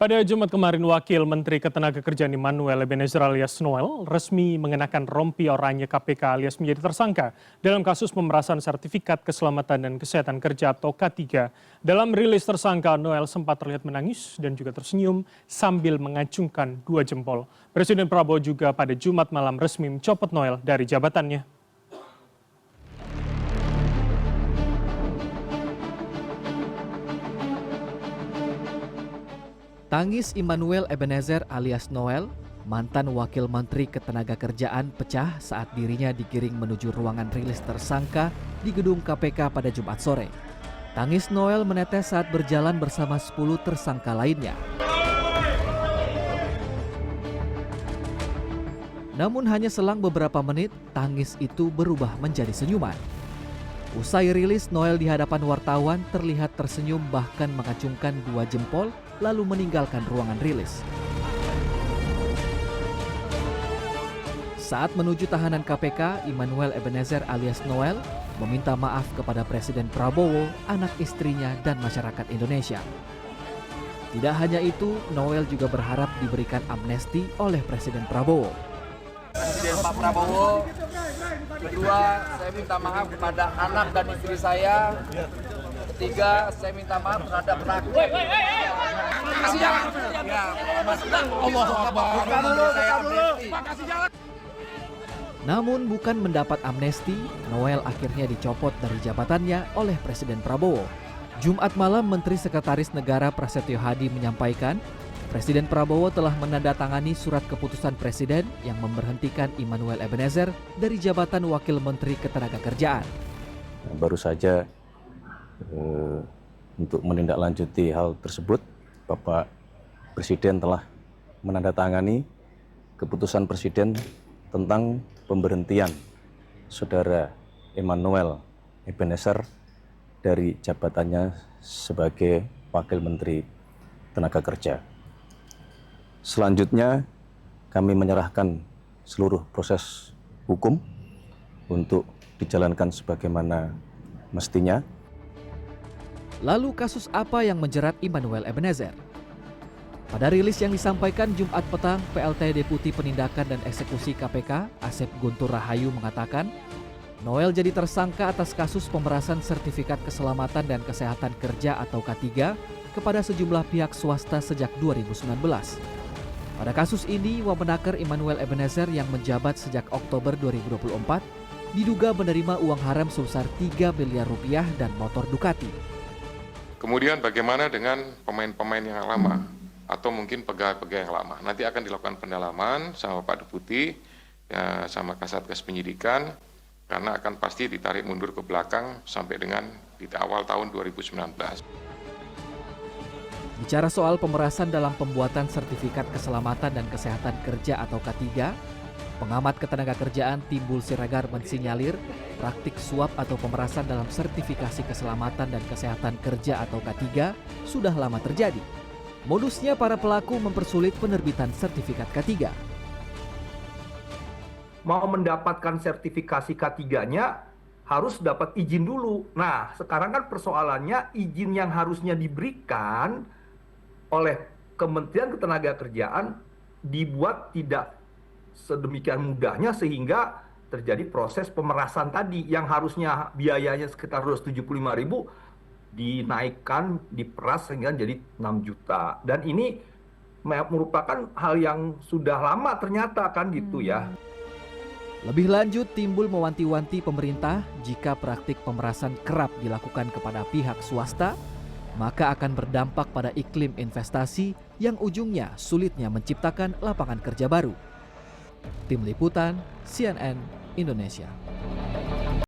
Pada Jumat kemarin, Wakil Menteri Ketenagakerjaan Immanuel Ebenezer alias Noel resmi mengenakan rompi oranye KPK alias menjadi tersangka dalam kasus pemerasan sertifikat keselamatan dan kesehatan kerja atau K3. Dalam rilis tersangka, Noel sempat terlihat menangis dan juga tersenyum sambil mengacungkan dua jempol. Presiden Prabowo juga pada Jumat malam resmi mencopot Noel dari jabatannya. Tangis Immanuel Ebenezer alias Noel, mantan Wakil Menteri Ketenagakerjaan pecah saat dirinya digiring menuju ruangan rilis tersangka di gedung KPK pada Jumat sore. Tangis Noel menetes saat berjalan bersama 10 tersangka lainnya. Namun hanya selang beberapa menit, tangis itu berubah menjadi senyuman. Usai rilis, Noel di hadapan wartawan terlihat tersenyum bahkan mengacungkan dua jempol lalu meninggalkan ruangan rilis. Saat menuju tahanan KPK, Immanuel Ebenezer alias Noel meminta maaf kepada Presiden Prabowo, anak istrinya, dan masyarakat Indonesia. Tidak hanya itu, Noel juga berharap diberikan amnesti oleh Presiden Prabowo. Presiden Pak Prabowo, kedua, saya minta maaf kepada anak dan istri saya. Ketiga, saya minta maaf terhadap rakyat. Namun bukan mendapat amnesti, Noel akhirnya dicopot dari jabatannya oleh Presiden Prabowo. Jumat malam, Menteri Sekretaris Negara Prasetyo Hadi menyampaikan, Presiden Prabowo telah menandatangani surat keputusan Presiden yang memberhentikan Immanuel Ebenezer dari jabatan Wakil Menteri Ketenagakerjaan. Baru saja untuk menindaklanjuti hal tersebut, Bapak Presiden telah menandatangani keputusan Presiden tentang pemberhentian Saudara Immanuel Ebenezer dari jabatannya sebagai Wakil Menteri Tenaga Kerja. Selanjutnya, kami menyerahkan seluruh proses hukum untuk dijalankan sebagaimana mestinya. Lalu kasus apa yang menjerat Immanuel Ebenezer? Pada rilis yang disampaikan Jumat petang, PLT Deputi Penindakan dan Eksekusi KPK, Asep Guntur Rahayu mengatakan, Noel jadi tersangka atas kasus pemerasan sertifikat keselamatan dan kesehatan kerja atau K3 kepada sejumlah pihak swasta sejak 2019. Pada kasus ini, Wamenaker Immanuel Ebenezer yang menjabat sejak Oktober 2024 diduga menerima uang haram sebesar 3 miliar rupiah dan motor Ducati. Kemudian bagaimana dengan pemain-pemain yang lama atau mungkin pegawai-pegawai yang lama? Nanti akan dilakukan pendalaman sama Pak Deputi, ya, sama Kasatgas Penyidikan, karena akan pasti ditarik mundur ke belakang sampai dengan di awal tahun 2019. Bicara soal pemerasan dalam pembuatan sertifikat keselamatan dan kesehatan kerja atau K3, pengamat ketenagakerjaan Timbul Siregar mensinyalir praktik suap atau pemerasan dalam sertifikasi keselamatan dan kesehatan kerja atau K3 sudah lama terjadi. Modusnya para pelaku mempersulit penerbitan sertifikat K3. Mau mendapatkan sertifikasi K3-nya harus dapat izin dulu. Nah, sekarang kan persoalannya izin yang harusnya diberikan oleh Kementerian Ketenagakerjaan dibuat tidak sedemikian mudahnya sehingga terjadi proses pemerasan tadi yang harusnya biayanya sekitar 275.000 dinaikkan, diperas sehingga jadi 6 juta. Dan ini merupakan hal yang sudah lama ternyata kan gitu ya. Lebih lanjut, Timbul mewanti-wanti pemerintah jika praktik pemerasan kerap dilakukan kepada pihak swasta, maka akan berdampak pada iklim investasi yang ujungnya sulitnya menciptakan lapangan kerja baru. Tim Liputan, CNN Indonesia.